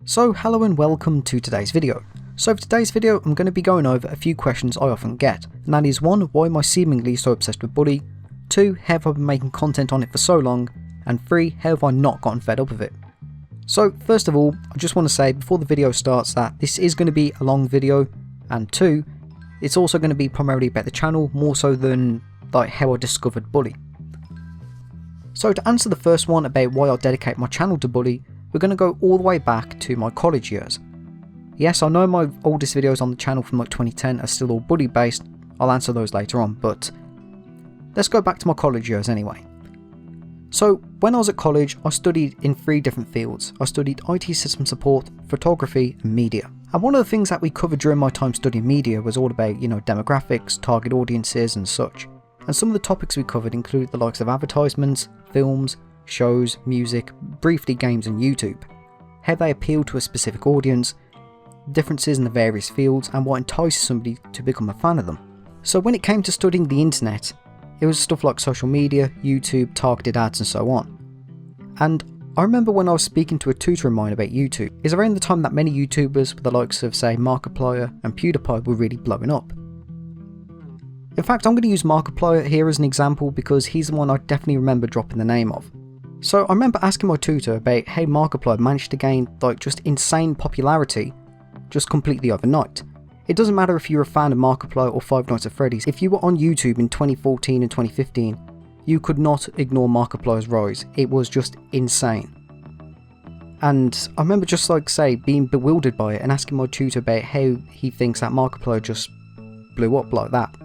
So hello and welcome to today's video. So for today's video I'm going to be going over a few questions I often get, and that is 1. Why am I seemingly so obsessed with Bully? 2. How have I been making content on it for so long? And 3. How have I not gotten fed up of it? So first of all, I just want to say before the video starts that this is going to be a long video, and 2. It's also going to be primarily about the channel more so than like how I discovered Bully. So to answer the first one about why I dedicate my channel to Bully, we're going to go all the way back to my college years. Yes, I know my oldest videos on the channel from like 2010 are still all Bully based, I'll answer those later on, but let's go back to my college years anyway. So when I was at college, I studied in 3 different fields. I studied IT system support, photography and media. And one of the things that we covered during my time studying media was all about, demographics, target audiences and such. And some of the topics we covered included the likes of advertisements, films, shows, music, briefly games and YouTube, how they appeal to a specific audience, differences in the various fields and what entices somebody to become a fan of them. So when it came to studying the internet, it was stuff like social media, YouTube, targeted ads and so on. And I remember when I was speaking to a tutor of mine about YouTube, is around the time that many YouTubers with the likes of say Markiplier and PewDiePie were really blowing up. In fact, I'm going to use Markiplier here as an example because he's the one I definitely remember dropping the name of. So I remember asking my tutor about how Markiplier managed to gain just insane popularity just completely overnight. It doesn't matter if you're a fan of Markiplier or Five Nights at Freddy's, if you were on YouTube in 2014 and 2015, you could not ignore Markiplier's rise. It was just insane. And I remember just being bewildered by it and asking my tutor about how he thinks that Markiplier just blew up like that.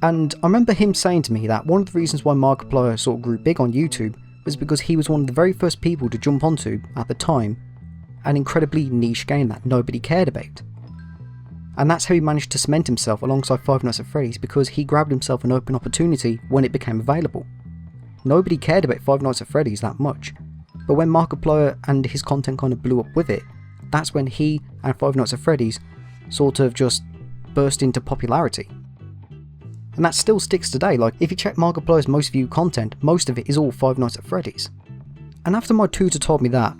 And I remember him saying to me that one of the reasons why Markiplier sort of grew big on YouTube was because he was one of the very first people to jump onto, at the time, an incredibly niche game that nobody cared about. And that's how he managed to cement himself alongside Five Nights at Freddy's, because he grabbed himself an open opportunity when it became available. Nobody cared about Five Nights at Freddy's that much, but when Markiplier and his content kind of blew up with it, that's when he and Five Nights at Freddy's sort of just burst into popularity. And that still sticks today. Like, if you check Markiplier's most viewed content, most of it is all Five Nights at Freddy's. And after my tutor told me that,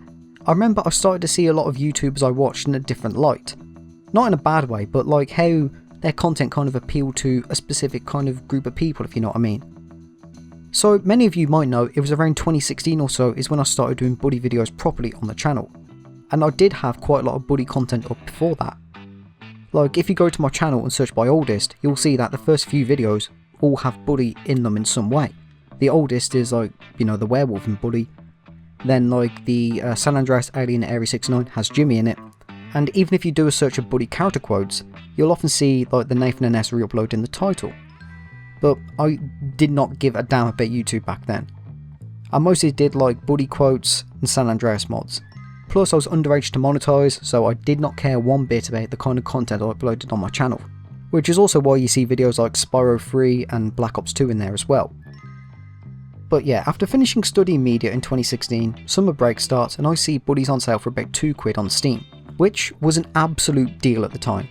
I remember I started to see a lot of YouTubers I watched in a different light. Not in a bad way, but like how their content kind of appealed to a specific kind of group of people, if you know what I mean. So many of you might know it was around 2016 or so is when I started doing Bully videos properly on the channel. And I did have quite a lot of Bully content up before that. Like, if you go to my channel and search by oldest, you'll see that the first few videos all have Bully in them in some way. The oldest is the werewolf in Bully. Then the San Andreas Alien Area 69 has Jimmy in it. And even if you do a search of Bully character quotes, you'll often see the Nathan and Ness re-upload in the title. But I did not give a damn about YouTube back then. I mostly did Bully quotes and San Andreas mods. Plus I was underage to monetize, so I did not care one bit about the kind of content I uploaded on my channel. Which is also why you see videos like Spyro 3 and Black Ops 2 in there as well. But yeah, after finishing studying media in 2016, summer break starts and I see Bully's on sale for about £2 on Steam, which was an absolute deal at the time.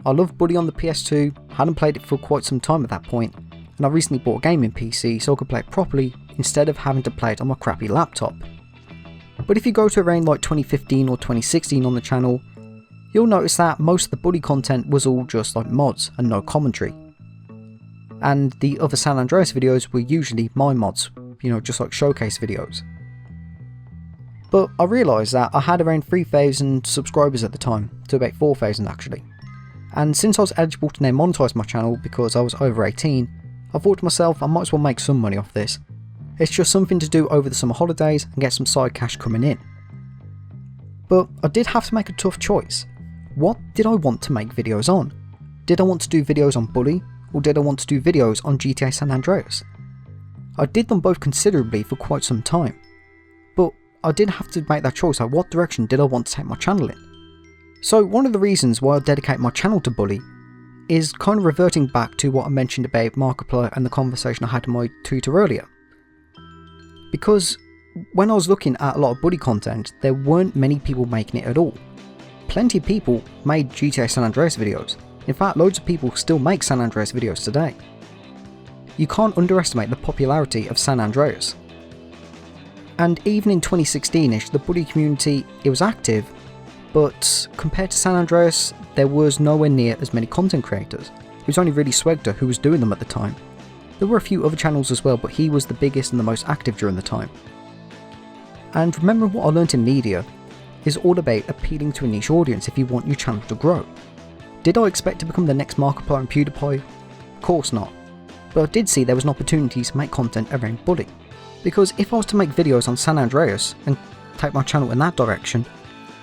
I loved Bully on the PS2, hadn't played it for quite some time at that point, and I recently bought a gaming PC so I could play it properly instead of having to play it on my crappy laptop. But if you go to around 2015 or 2016 on the channel, you'll notice that most of the Bully content was all just mods and no commentary. And the other San Andreas videos were usually my mods, just showcase videos. But I realised that I had around 3,000 subscribers at the time, to about 4,000 actually. And since I was eligible to now monetise my channel because I was over 18, I thought to myself I might as well make some money off this. It's just something to do over the summer holidays and get some side cash coming in. But I did have to make a tough choice. What did I want to make videos on? Did I want to do videos on Bully, or did I want to do videos on GTA San Andreas? I did them both considerably for quite some time, but I did have to make that choice of what direction did I want to take my channel in. So one of the reasons why I dedicate my channel to Bully is kind of reverting back to what I mentioned about Markiplier and the conversation I had with my tutor earlier. Because when I was looking at a lot of Bully content, there weren't many people making it at all. Plenty of people made GTA San Andreas videos. In fact, loads of people still make San Andreas videos today. You can't underestimate the popularity of San Andreas. And even in 2016ish, the Bully community, it was active, But compared to San Andreas, there was nowhere near as many content creators. It was only really Swegda who was doing them at the time. There were a few other channels as well, but he was the biggest and the most active during the time. And remembering what I learnt in media is all about appealing to a niche audience if you want your channel to grow. Did I expect to become the next Markiplier and PewDiePie? Of course not. But I did see there was an opportunity to make content around Bully. Because if I was to make videos on San Andreas and take my channel in that direction,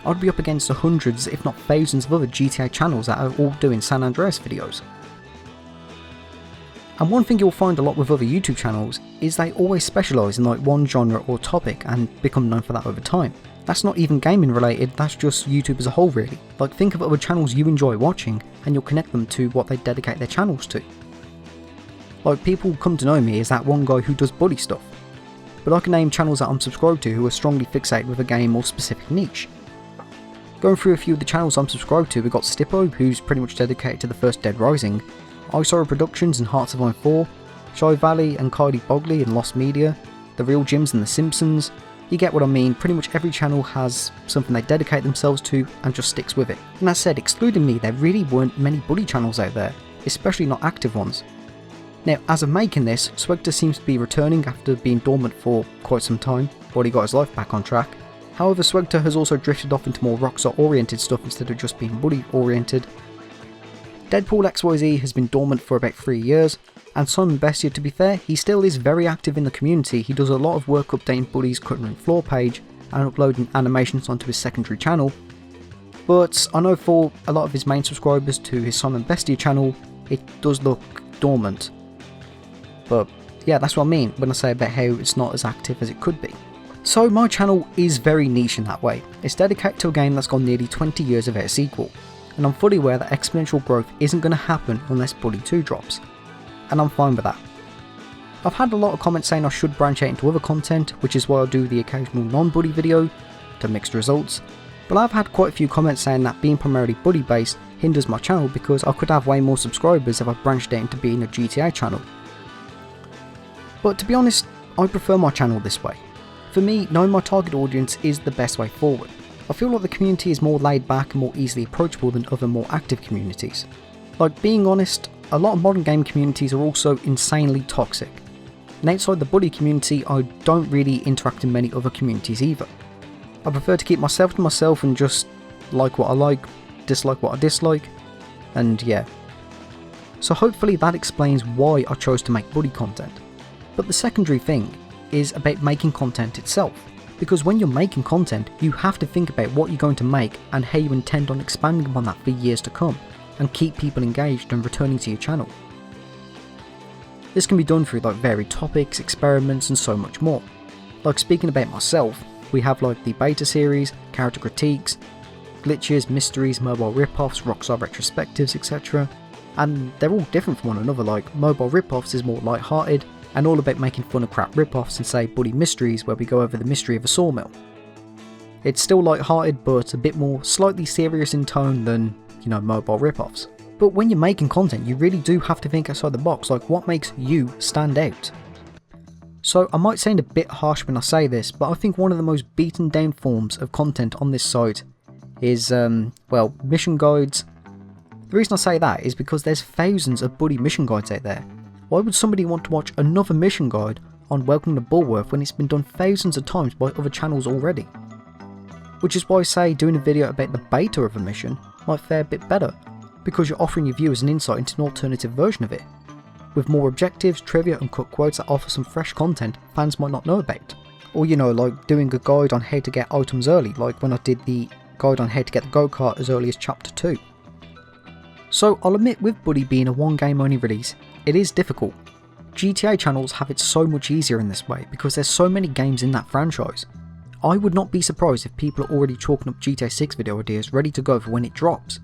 I'd be up against the hundreds if not thousands of other GTA channels that are all doing San Andreas videos. And one thing you'll find a lot with other YouTube channels is they always specialise in like one genre or topic and become known for that over time. That's not even gaming related, that's just YouTube as a whole really. Like think of other channels you enjoy watching and you'll connect them to what they dedicate their channels to. Like people come to know me as that one guy who does Bully stuff. But I can name channels that I'm subscribed to who are strongly fixated with a game or specific niche. Going through a few of the channels I'm subscribed to, we've got Stippo, who's pretty much dedicated to the first Dead Rising, Isora Productions and Hearts of Iron 4, Shy Valley and Kylie Bogley and Lost Media, The Real Gyms and The Simpsons. You get what I mean, pretty much every channel has something they dedicate themselves to and just sticks with it. And that said, excluding me, there really weren't many Bully channels out there, especially not active ones. Now, as of making this, Swegda seems to be returning after being dormant for quite some time, but he got his life back on track. However, Swegda has also drifted off into more Rockstar oriented stuff instead of just being Bully oriented. Deadpool XYZ has been dormant for about 3 years, and Simon Bestia, to be fair, he still is very active in the community. He does a lot of work updating Bully's cutting room floor page and uploading animations onto his secondary channel. But I know for a lot of his main subscribers to his Simon Bestia channel, it does look dormant. But yeah, that's what I mean when I say about how it's not as active as it could be. So my channel is very niche in that way. It's dedicated to a game that's gone nearly 20 years without a sequel, and I'm fully aware that exponential growth isn't going to happen unless Bully 2 drops, and I'm fine with that. I've had a lot of comments saying I should branch out into other content, which is why I do the occasional non-Bully video to mixed results, but I've had quite a few comments saying that being primarily Bully based hinders my channel because I could have way more subscribers if I branched out into being a GTA channel. But to be honest, I prefer my channel this way. For me, knowing my target audience is the best way forward. I feel like the community is more laid back and more easily approachable than other more active communities. Like being honest, a lot of modern game communities are also insanely toxic. And outside the Bully community, I don't really interact in many other communities either. I prefer to keep myself to myself and just like what I like, dislike what I dislike, and yeah. So hopefully that explains why I chose to make Bully content. But the secondary thing is about making content itself, because when you're making content you have to think about what you're going to make and how you intend on expanding upon that for years to come and keep people engaged and returning to your channel. This can be done through like varied topics, experiments and so much more. Like speaking about myself, we have like the beta series, character critiques, glitches, mysteries, mobile rip-offs, Rockstar retrospectives, etc. And they're all different from one another. Like mobile rip-offs is more light-hearted and all about making fun of crap rip-offs, and say Bully Mysteries where we go over the mystery of a sawmill. It's still light-hearted but a bit more slightly serious in tone than, you know, mobile rip-offs. But when you're making content you really do have to think outside the box, like what makes you stand out. So I might sound a bit harsh when I say this, but I think one of the most beaten down forms of content on this site is, well, mission guides. The reason I say that is because there's thousands of Bully mission guides out there. Why would somebody want to watch another mission guide on Welcome to Bullworth when it's been done thousands of times by other channels already? Which is why I say doing a video about the beta of a mission might fare a bit better, because you're offering your viewers an insight into an alternative version of it, with more objectives, trivia and cut quotes that offer some fresh content fans might not know about. Or you know, like doing a guide on how to get items early, like when I did the guide on how to get the go-kart as early as chapter 2. So I'll admit, with Bully being a one game only release, it is difficult. GTA channels have it so much easier in this way because there's so many games in that franchise. I would not be surprised if people are already chalking up GTA 6 video ideas ready to go for when it drops.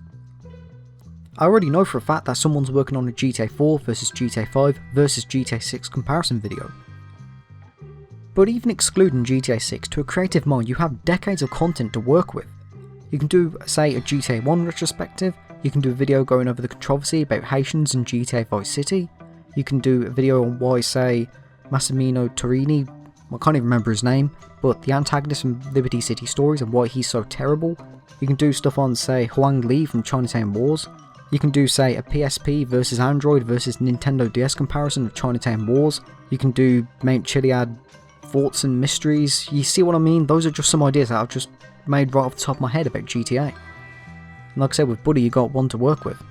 I already know for a fact that someone's working on a GTA 4 versus GTA 5 versus GTA 6 comparison video. But even excluding GTA 6, to a creative mind you have decades of content to work with. You can do, say, a GTA 1 retrospective, you can do a video going over the controversy about Haitians in GTA Vice City, you can do a video on why, say, Massimino Torrini, I can't even remember his name, but the antagonist from Liberty City Stories and why he's so terrible, You can do stuff on, say, Huang Li from Chinatown Wars. You can do, say, a PSP versus Android versus Nintendo DS comparison of Chinatown Wars. You can do Mount Chiliad Forts and Mysteries. You see what I mean? Those are just some ideas that I've just made right off the top of my head about GTA. And like I said, with Buddy, you got one to work with.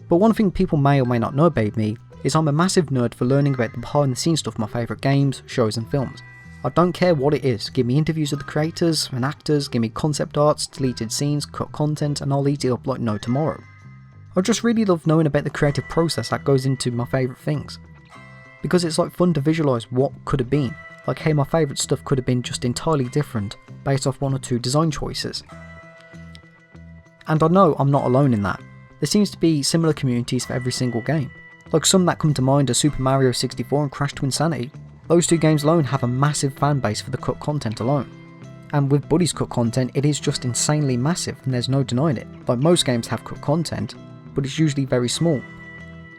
But one thing people may or may not know about me is I'm a massive nerd for learning about the behind the scenes stuff of my favourite games, shows and films. I don't care what it is, give me interviews with the creators and actors, give me concept arts, deleted scenes, cut content, and I'll eat it up like no tomorrow. I just really love knowing about the creative process that goes into my favourite things. Because it's like fun to visualise what could have been, like how my favourite stuff could have been just entirely different based off one or two design choices. And I know I'm not alone in that. There seems to be similar communities for every single game. Like some that come to mind are Super Mario 64 and Crash Twinsanity. Those two games alone have a massive fan base for the cut content alone. And with Buddy's cut content, it is just insanely massive and there's no denying it. Like most games have cut content, but it's usually very small.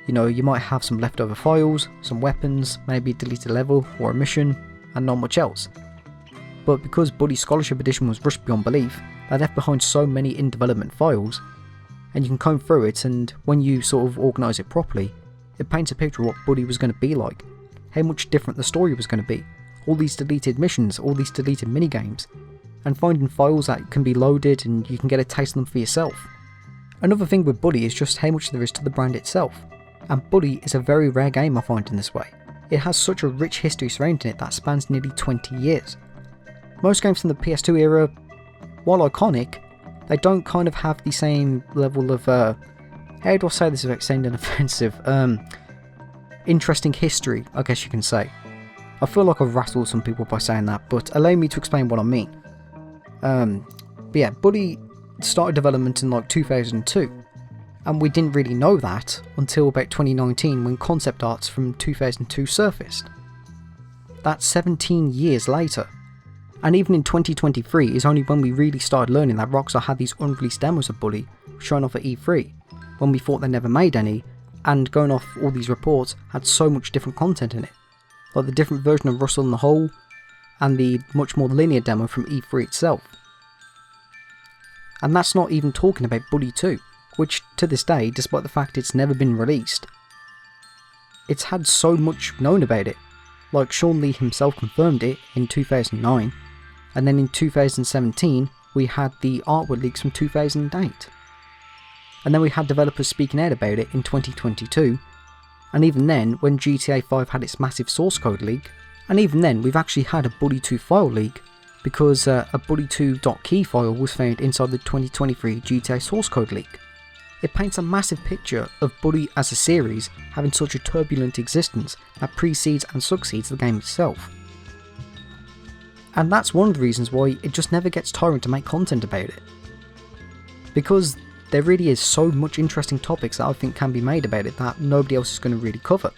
You know, you might have some leftover files, some weapons, maybe a deleted level or a mission, and not much else. But because Buddy's Scholarship Edition was rushed beyond belief, they left behind so many in development files, and you can comb through it, and when you sort of organise it properly, it paints a picture of what Buddy was going to be like, how much different the story was going to be, all these deleted missions, all these deleted minigames, and finding files that can be loaded and you can get a taste of them for yourself. Another thing with Buddy is just how much there is to the brand itself, and Buddy is a very rare game I find in this way. It has such a rich history surrounding it that spans nearly 20 years. Most games from the PS2 era, while iconic, they don't kind of have the same level of, how do I say this without sounding offensive, interesting history, I guess you can say. I feel like I've rattled some people by saying that, but allow me to explain what I mean. But yeah, Buddy started development in like 2002, and we didn't really know that until about 2019 when concept arts from 2002 surfaced. That's 17 years later. And even in 2023 is only when we really started learning that Rockstar had these unreleased demos of Buddy shown off at E3, when we thought they never made any, and going off all these reports had so much different content in it. Like the different version of Russell in the Hole, and the much more linear demo from E3 itself. And that's not even talking about Buddy 2, which to this day, despite the fact it's never been released, it's had so much known about it. Like Sean Lee himself confirmed it in 2009, and then in 2017 we had the artwork leaks from 2008. And then we had developers speaking out about it in 2022, and even then when GTA 5 had its massive source code leak, and even then we've actually had a Buddy 2 file leak because a Buddy2.key file was found inside the 2023 GTA source code leak. It paints a massive picture of Buddy as a series having such a turbulent existence that precedes and succeeds the game itself. And that's one of the reasons why it just never gets tiring to make content about it. Because there really is so much interesting topics that I think can be made about it that nobody else is going to really cover.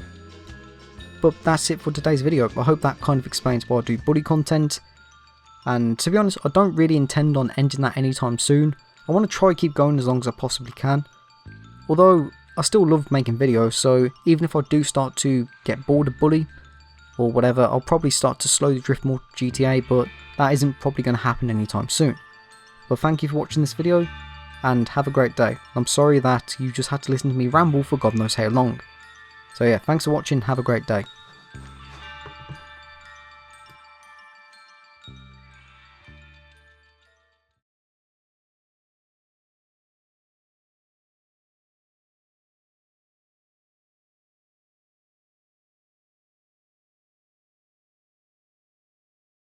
But that's it for today's video. I hope that kind of explains why I do Buddy content. And to be honest, I don't really intend on ending that anytime soon. I want to try keep going as long as I possibly can. Although, I still love making videos, so even if I do start to get bored of Buddy, or whatever, I'll probably start to slowly drift more GTA, but that isn't probably going to happen anytime soon. But thank you for watching this video, and have a great day. I'm sorry that you just had to listen to me ramble for God knows how long. So yeah, thanks for watching, have a great day.